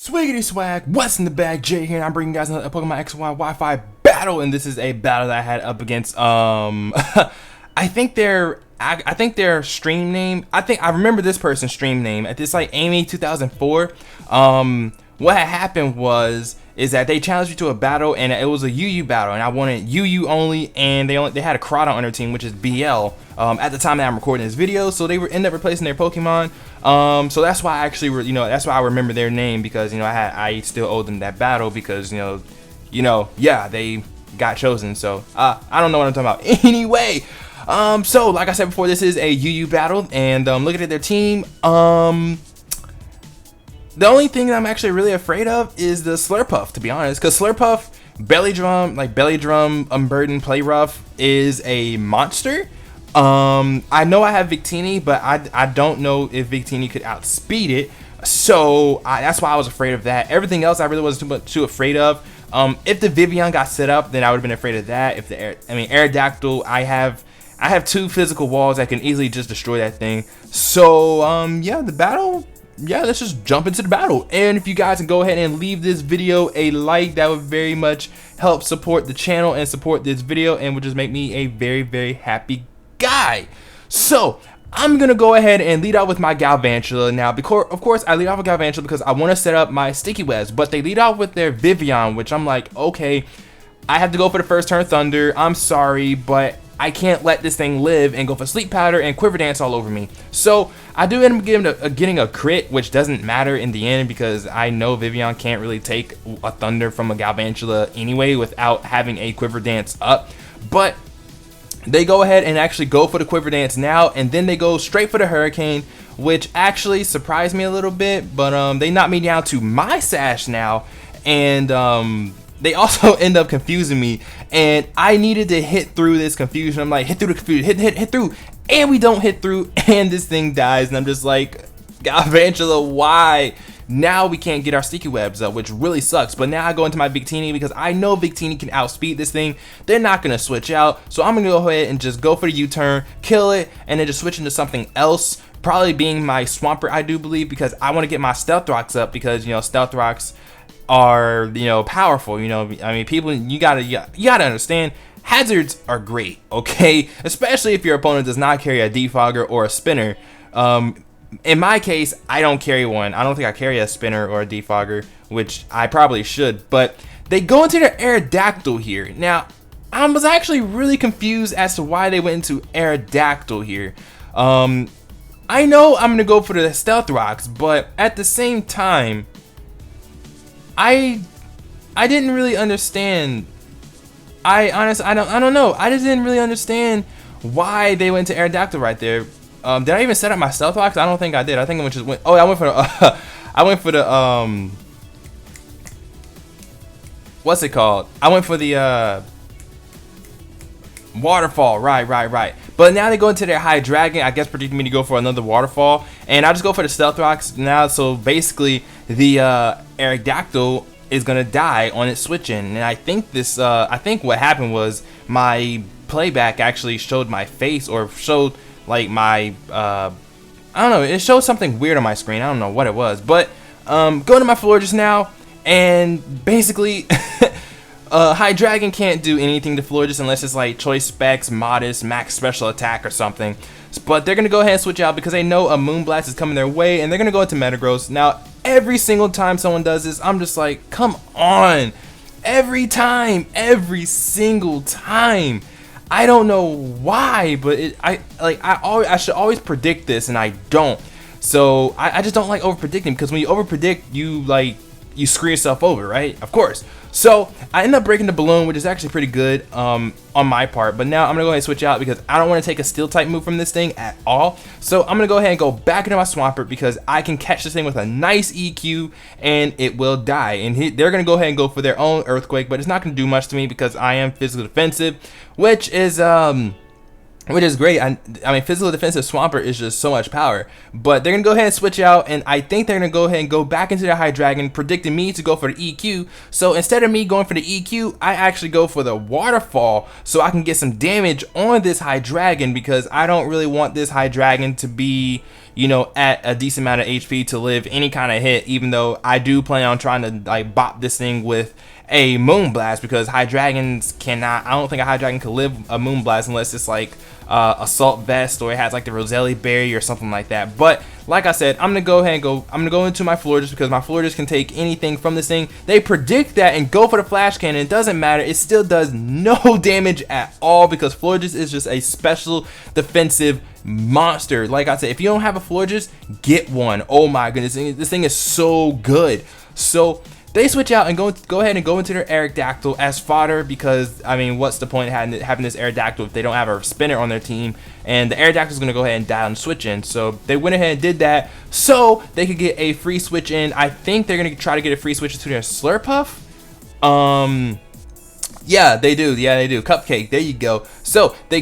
Swiggity swag, what's in the bag? Jay here, and I'm bringing you guys another Pokemon X and Y Wi-Fi battle, and this is a battle that I had up against I think their stream name. I remember this person's stream name. It's like Amy2004. What had happened is that they challenged me to a battle, and it was a UU battle, and I wanted UU only, and they had a Crowdon on their team, which is BL. At the time that I'm recording this video, so they ended up replacing their Pokemon. So that's why I actually that's why I remember their name, because I still owe them that battle, because yeah, they got chosen. So I don't know what I'm talking about. Anyway, so like I said before, this is a UU battle, and looking at their team, the only thing that I'm actually really afraid of is the Slurpuff, to be honest, because Slurpuff, belly drum, unburdened, play rough, is a monster. I know I have Victini, but I don't know if Victini could outspeed it, so that's why I was afraid of that. Everything else I really wasn't too afraid of. If the Vivian got set up, then I would have been afraid of that. If the Aerodactyl, I have two physical walls that can easily just destroy that thing. So yeah, the battle. Yeah, let's just jump into the battle. And if you guys can go ahead and leave this video a like, that would very much help support the channel and support this video, and would just make me a very, very happy guy. So I'm gonna go ahead and lead out with my Galvantula. Now, of course, I lead off with Galvantula because I want to set up my sticky webs, but they lead off with their Vivian, which I'm like, okay, I have to go for the first turn Thunder. I'm sorry, but I can't let this thing live and go for Sleep Powder and Quiver Dance all over me. So I do end up getting a crit, which doesn't matter in the end, because I know Vivian can't really take a Thunder from a Galvantula anyway without having a Quiver Dance up. But they go ahead and actually go for the Quiver Dance now, and then they go straight for the Hurricane, which actually surprised me a little bit, but they knocked me down to my Sash now, and they also end up confusing me, and I needed to hit through this confusion. I'm like, hit through the confusion, hit through, and we don't hit through, and this thing dies, and I'm just like, Galvantula, why? Now we can't get our sticky webs up, which really sucks. But now I go into my Victini because I know Victini can outspeed this thing. They're not gonna switch out, so I'm gonna go ahead and just go for the U-turn, kill it, and then just switch into something else. Probably being my Swampert, I do believe, because I want to get my Stealth Rocks up, because Stealth Rocks are powerful. I mean, people, you gotta understand, hazards are great, okay, especially if your opponent does not carry a defogger or a spinner. In my case, I don't carry one. I don't think I carry a spinner or a defogger, which I probably should. But they go into their Aerodactyl here. Now, I was actually really confused as to why they went into Aerodactyl here. I know I'm gonna go for the Stealth Rocks, but at the same time, I didn't really understand. I don't know. I just didn't really understand why they went to Aerodactyl right there. Did I even set up my Stealth Rocks? I don't think I did. I think I just went. Oh, I went for the. I went for the. What's it called? I went for the waterfall. Right. But now they go into their High Dragon. I guess predicting me to go for another waterfall, and I just go for the Stealth Rocks now. So basically, the Aerodactyl is gonna die on its switch in, and I think this. I think what happened was my playback actually showed my face, or showed like my I don't know, it showed something weird on my screen. I don't know what it was, but going to my floor just now, and basically High Dragon can't do anything to Florges unless it's like Choice Specs, Modest, Max Special Attack or something. But they're gonna go ahead and switch out because they know a Moonblast is coming their way, and they're gonna go into Metagross. Now, every single time someone does this, I'm just like, come on, every single time. I don't know why, but I should always predict this, and I don't. So I just don't like over predicting, because when you over predict, you screw yourself over, right? Of course. So I end up breaking the balloon, which is actually pretty good on my part. But now I'm gonna go ahead and switch out because I don't want to take a steel type move from this thing at all. So I'm gonna go ahead and go back into my Swampert, because I can catch this thing with a nice EQ and it will die. And they're gonna go ahead and go for their own Earthquake, but it's not gonna do much to me because I am physical defensive, which is great. I mean, physical defensive Swampert is just so much power. But they're gonna go ahead and switch out, and I think they're gonna go ahead and go back into their High Dragon, predicting me to go for the EQ. So instead of me going for the EQ, I actually go for the Waterfall, so I can get some damage on this High Dragon, because I don't really want this High Dragon to be, you know, at a decent amount of HP to live any kind of hit, even though I do plan on trying to like bop this thing with a Moonblast, because High Dragons cannot, I don't think a High Dragon could live a Moonblast unless it's like Assault Vest, or it has like the Roselli Berry or something like that. But like I said, I'm gonna go ahead and I'm gonna go into my Florges, because my Florges can take anything from this thing. They predict that and go for the Flash Cannon. It doesn't matter, it still does no damage at all, because Florges is just a special defensive monster. Like I said, if you don't have a Florges, get one. Oh my goodness, this thing is so good. So they switch out and go ahead and go into their Aerodactyl as fodder, because I mean, what's the point of having this Aerodactyl if they don't have a spinner on their team? And the Aerodactyl is going to go ahead and die on switch in. So they went ahead and did that so they could get a free switch in. I think they're going to try to get a free switch to their Slurpuff. Yeah, they do. Yeah, they do. Cupcake. There you go. So they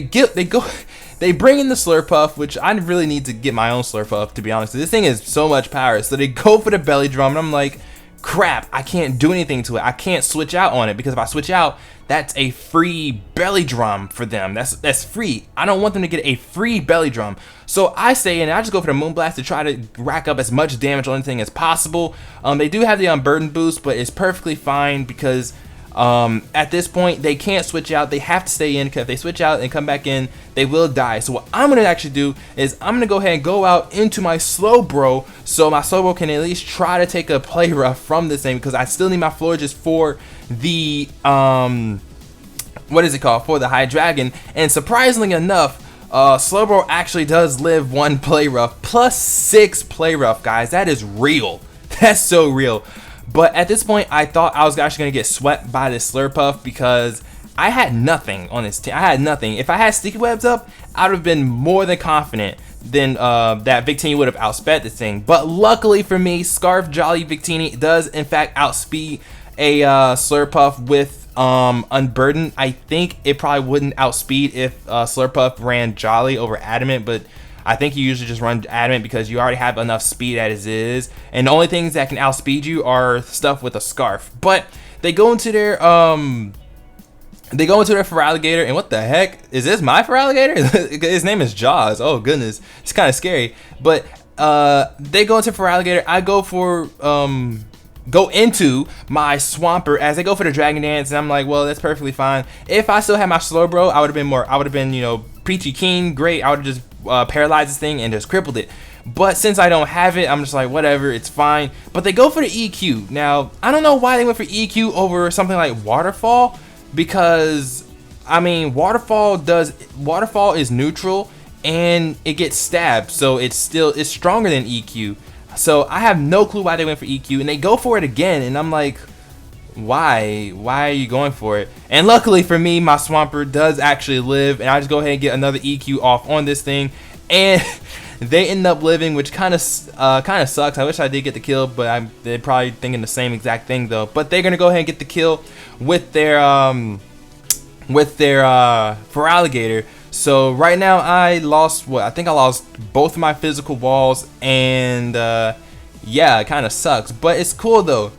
bring in the Slurpuff, which I really need to get my own Slurpuff, to be honest. This thing is so much power. So they go for the belly drum, and I'm like, crap, I can't do anything to it. I can't switch out on it, because if I switch out, that's a free belly drum for them. That's free. I don't want them to get a free belly drum. So I say, and I just go for the Moonblast to try to rack up as much damage on anything as possible. They do have the Unburden boost, but it's perfectly fine, because at this point they can't switch out. They have to stay in, because if they switch out and come back in, they will die. So what I'm gonna actually do is I'm gonna go ahead and go out into my Slowbro, so my Slowbro can at least try to take a play rough from this thing, because I still need my Florges for the what is it called, for the High Dragon. And surprisingly enough, Slowbro actually does live one play rough, +6 play rough, guys. That is real. That's so real. But at this point, I thought I was actually going to get swept by this Slurpuff, because I had nothing on this team. I had nothing. If I had Sticky Webs up, I would have been more than confident then that Victini would have outsped this thing. But luckily for me, Scarf Jolly Victini does in fact outspeed a Slurpuff with Unburden. I think it probably wouldn't outspeed if Slurpuff ran Jolly over Adamant, but I think you usually just run Adamant because you already have enough speed as is, and the only things that can outspeed you are stuff with a Scarf. But they go into their Feraligatr, and what the heck is this? My Feraligatr? His name is Jaws. Oh goodness, it's kind of scary. But they go into Feraligatr. I go for go into my Swampert as they go for the Dragon Dance, and I'm like, well, that's perfectly fine. If I still had my Slowbro, I would have been, you know, peachy keen, great. I would have just paralyzed this thing and just crippled it. But since I don't have it, I'm just like, whatever, it's fine. But they go for the EQ. Now, I don't know why they went for EQ over something like Waterfall, because I mean, Waterfall is neutral and it gets stabbed, so it's stronger than EQ. So I have no clue why they went for EQ, and they go for it again, and I'm like, why are you going for it? And luckily for me, my Swampert does actually live, and I just go ahead and get another EQ off on this thing, and they end up living, which kind of sucks. I wish I did get the kill, but they're probably thinking the same exact thing though. But they're gonna go ahead and get the kill with their Feraligatr. So right now I lost I think I lost both of my physical walls, and yeah, it kind of sucks, but it's cool though.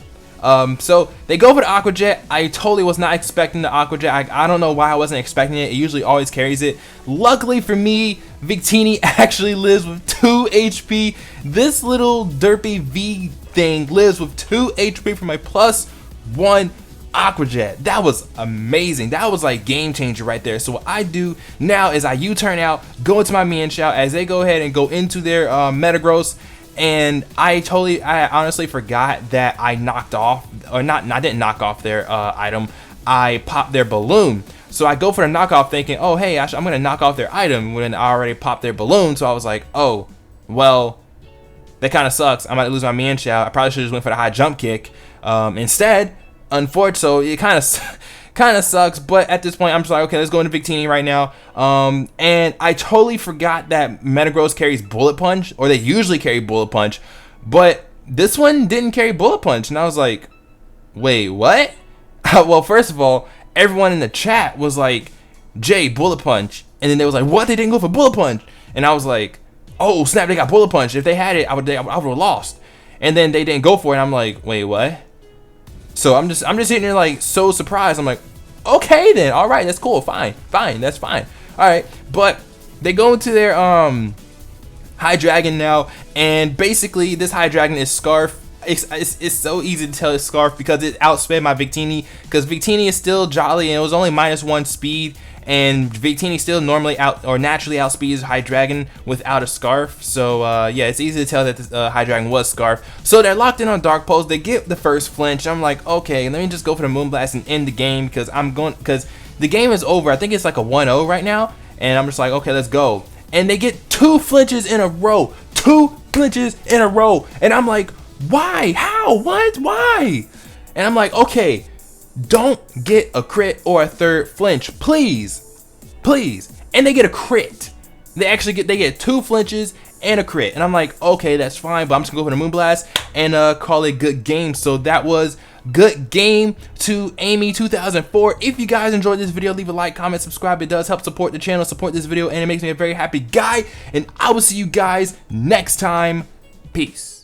So they go for the Aqua Jet. I totally was not expecting the Aqua Jet. I don't know why I wasn't expecting it. It usually always carries it. Luckily for me, Victini actually lives with 2 HP. This little derpy V thing lives with 2 HP for my +1 Aqua Jet. That was amazing. That was like game changer right there. So what I do now is I U-turn out, go into my Mienshao as they go ahead and go into their Metagross. And I honestly forgot that I knocked off, or not, I didn't knock off their item. I popped their balloon. So I go for the knockoff thinking, oh hey, I'm gonna knock off their item when I already popped their balloon. So I was like, oh, well, that kind of sucks. I might lose my Mienshao. I probably should have just went for the high jump kick instead. Unfortunately, so it kind of sucks, but at this point I'm just like, okay, let's go into Victini right now. And I totally forgot that Metagross carries Bullet Punch, or they usually carry Bullet Punch, but this one didn't carry Bullet Punch, and I was like, wait, what? Well, first of all, everyone in the chat was like, Jay, Bullet Punch, and then they was like, what? They didn't go for Bullet Punch, and I was like, oh snap, they got Bullet Punch. If they had it, I would have lost. And then they didn't go for it, and I'm like, wait, what? So I'm just sitting there like so surprised. I'm like, okay then, all right, that's cool, fine, that's fine, all right. But they go into their High Dragon now, and basically this High Dragon is Scarf. It's so easy to tell it's Scarf because it outsped my Victini, because Victini is still jolly and it was only -1 speed, and Victini still normally naturally outspeeds High Dragon without a Scarf. So yeah, it's easy to tell that this High Dragon was Scarf. So they're locked in on Dark Pulse. They get the first flinch. I'm like, okay, let me just go for the Moonblast and end the game, because the game is over. I think it's like a 1-0 right now, and I'm just like, okay, let's go. And they get 2 flinches in a row. 2 flinches in a row. And I'm like, why? How? What? Why? And I'm like, okay, don't get a crit or a third flinch, please. Please. And they get a crit. They get 2 flinches and a crit. And I'm like, okay, that's fine, but I'm just gonna go for the Moonblast and call it good game. So that was good game to Amy2004. If you guys enjoyed this video, leave a like, comment, subscribe. It does help support the channel, support this video, and it makes me a very happy guy. And I will see you guys next time. Peace.